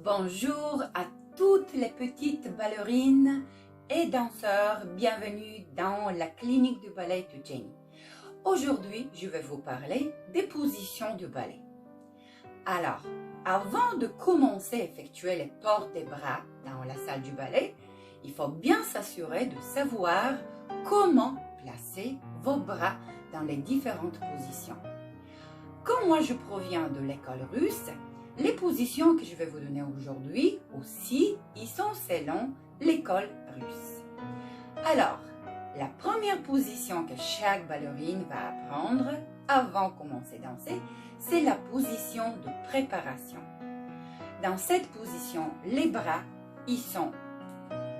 Bonjour à toutes les petites ballerines et danseurs, bienvenue dans la clinique du ballet de Jenny. Aujourd'hui, je vais vous parler des positions du ballet. Alors, avant de commencer à effectuer les portes des bras dans la salle du ballet, il faut bien s'assurer de savoir comment placer vos bras dans les différentes positions. Comme moi je proviens de l'école russe, les positions que je vais vous donner aujourd'hui aussi, ils sont selon l'école russe. Alors, la première position que chaque ballerine va apprendre avant de commencer à danser, c'est la position de préparation. Dans cette position, les bras, ils sont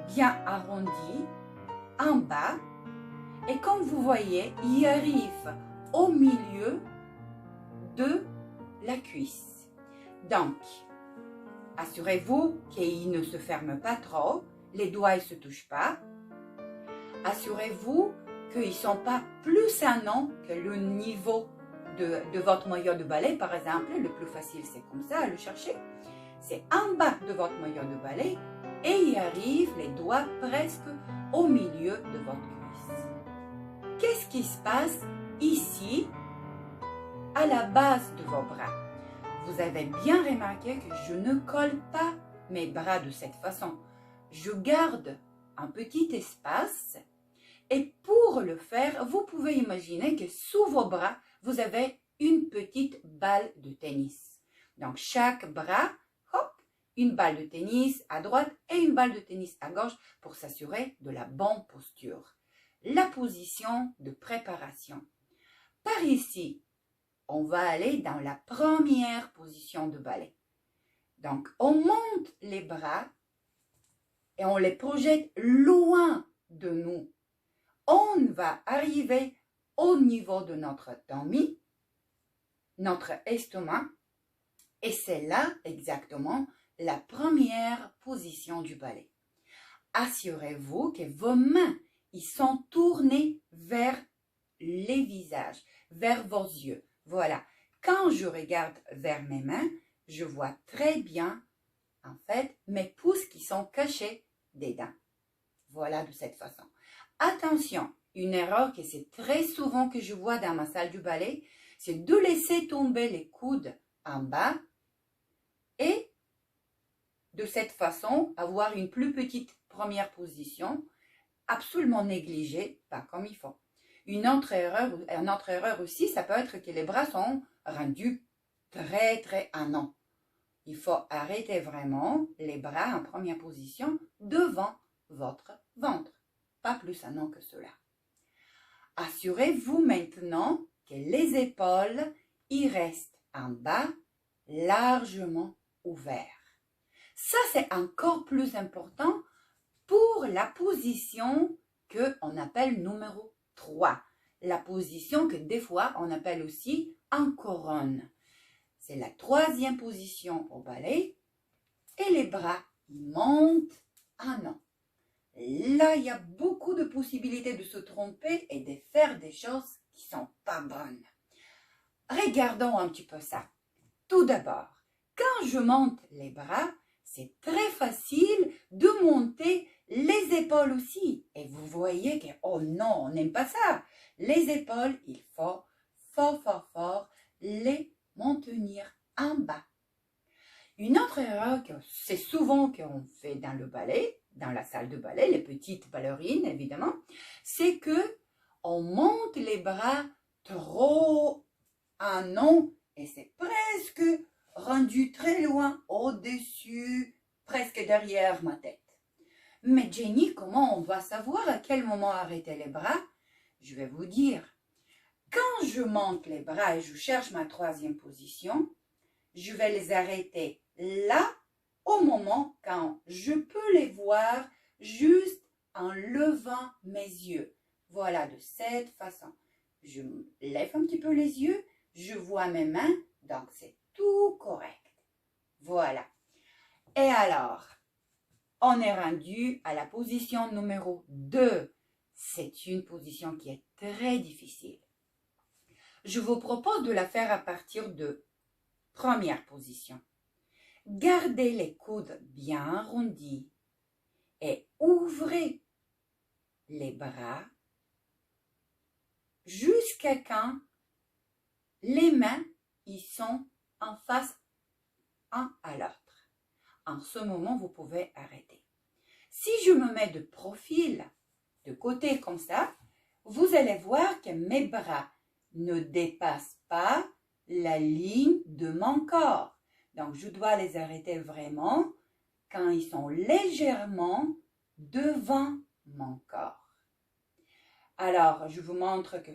bien arrondis en bas et comme vous voyez, ils arrivent au milieu de la cuisse. Donc, assurez-vous qu'ils ne se ferment pas trop, les doigts ne se touchent pas. Assurez-vous qu'ils ne sont pas plus en que le niveau de votre maillot de ballet, par exemple. Le plus facile, c'est comme ça, à le chercher. C'est en bas de votre maillot de ballet et il arrive les doigts presque au milieu de votre cuisse. Qu'est-ce qui se passe ici, à la base de vos bras? Vous avez bien remarqué que je ne colle pas mes bras de cette façon. Je garde un petit espace et pour le faire, vous pouvez imaginer que sous vos bras, vous avez une petite balle de tennis. Donc chaque bras, hop, une balle de tennis à droite et une balle de tennis à gauche pour s'assurer de la bonne posture. La position de préparation. Par ici, on va aller dans la première position de ballet. Donc, on monte les bras et on les projette loin de nous. On va arriver au niveau de notre tummy, notre estomac, et c'est là exactement la première position du ballet. Assurez-vous que vos mains ils sont tournées vers les visages, vers vos yeux. Voilà, quand je regarde vers mes mains, je vois très bien, en fait, mes pouces qui sont cachés dedans. Voilà, de cette façon. Attention, une erreur que c'est très souvent que je vois dans ma salle du ballet, c'est de laisser tomber les coudes en bas et de cette façon, avoir une plus petite première position, absolument négligée, pas comme il faut. Une autre erreur aussi, ça peut être que les bras sont rendus très en haut. Il faut arrêter vraiment les bras en première position devant votre ventre. Pas plus en haut que cela. Assurez-vous maintenant que les épaules y restent en bas, largement ouverts. Ça, c'est encore plus important pour la position qu'on appelle numéro 3, la position que des fois on appelle aussi en couronne. C'est la troisième position au ballet et les bras montent en haut. Là, il y a beaucoup de possibilités de se tromper et de faire des choses qui ne sont pas bonnes. Regardons un petit peu ça. Tout d'abord, quand je monte les bras, c'est très facile de monter les épaules aussi. Et vous voyez que, oh non, on n'aime pas ça. Les épaules, il faut fort les maintenir en bas. Une autre erreur que c'est souvent qu'on fait dans le ballet, dans la salle de ballet, les petites ballerines évidemment, c'est que on monte les bras trop en haut et c'est presque rendu très loin au-dessus, presque derrière ma tête. Mais Jenny, comment on va savoir à quel moment arrêter les bras? Je vais vous dire. Quand je monte les bras et je cherche ma troisième position, je vais les arrêter là, au moment quand je peux les voir juste en levant mes yeux. Voilà, de cette façon. Je lève un petit peu les yeux, je vois mes mains, donc c'est tout correct. Voilà. Et alors, on est rendu à la position numéro 2. C'est une position qui est très difficile. Je vous propose de la faire à partir de première position. Gardez les coudes bien arrondis et ouvrez les bras jusqu'à quand les mains y sont en face un à l'autre. En ce moment, vous pouvez arrêter. Si je me mets de profil, de côté comme ça, vous allez voir que mes bras ne dépassent pas la ligne de mon corps. Donc, je dois les arrêter vraiment quand ils sont légèrement devant mon corps. Alors, je vous montre que,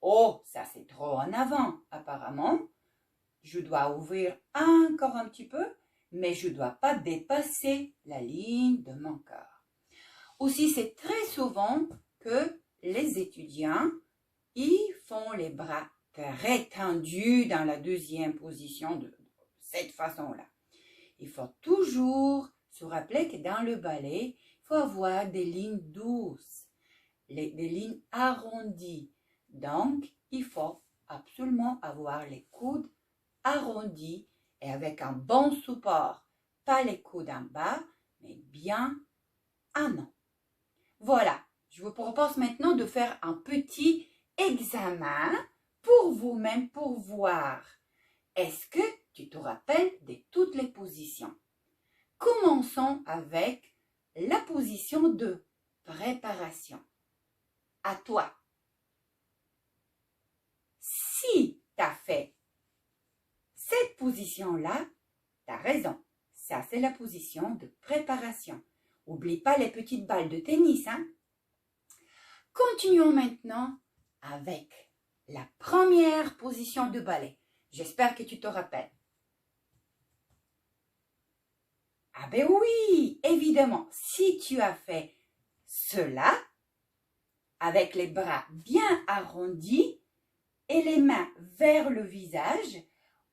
oh, ça c'est trop en avant apparemment. Je dois ouvrir encore un petit peu, mais je ne dois pas dépasser la ligne de mon corps. Aussi, c'est très souvent que les étudiants, ils font les bras très tendus dans la deuxième position de cette façon-là. Il faut toujours se rappeler que dans le ballet, il faut avoir des lignes douces, des lignes arrondies. Donc, il faut absolument avoir les coudes arrondis et avec un bon support. Pas les coudes en bas, mais bien en haut. Voilà, je vous propose maintenant de faire un petit examen pour vous-même pour voir. Est-ce que tu te rappelles de toutes les positions? Commençons avec la position de préparation. À toi. Si tu as fait cette position-là, tu as raison. Ça, c'est la position de préparation. N'oublie pas les petites balles de tennis, hein? Continuons maintenant avec la première position de ballet. J'espère que tu te rappelles. Ah ben oui, évidemment, si tu as fait cela, avec les bras bien arrondis et les mains vers le visage,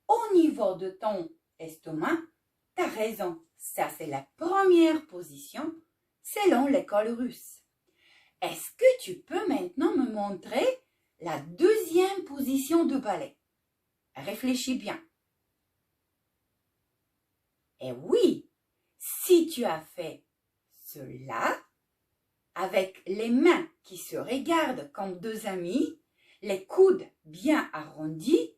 au niveau de ton estomac, tu as raison, ça c'est la première position selon l'école russe. Est-ce que tu peux maintenant me montrer la deuxième position de ballet? Réfléchis bien. Et oui, si tu as fait cela, avec les mains qui se regardent comme deux amis, les coudes bien arrondis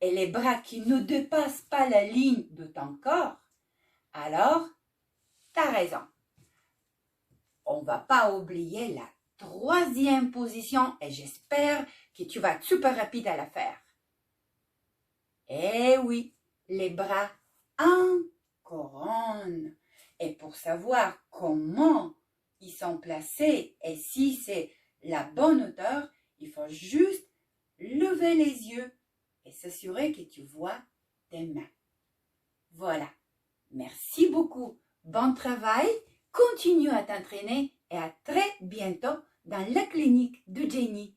et les bras qui ne dépassent pas la ligne de ton corps, alors tu as raison. On ne va pas oublier la troisième position et j'espère que tu vas être super rapide à la faire. Eh oui, les bras en couronne. Et pour savoir comment ils sont placés et si c'est la bonne hauteur, il faut juste lever les yeux et s'assurer que tu vois tes mains. Voilà. Merci beaucoup. Bon travail. Continue à t'entraîner et à très bientôt dans la clinique de Jenny.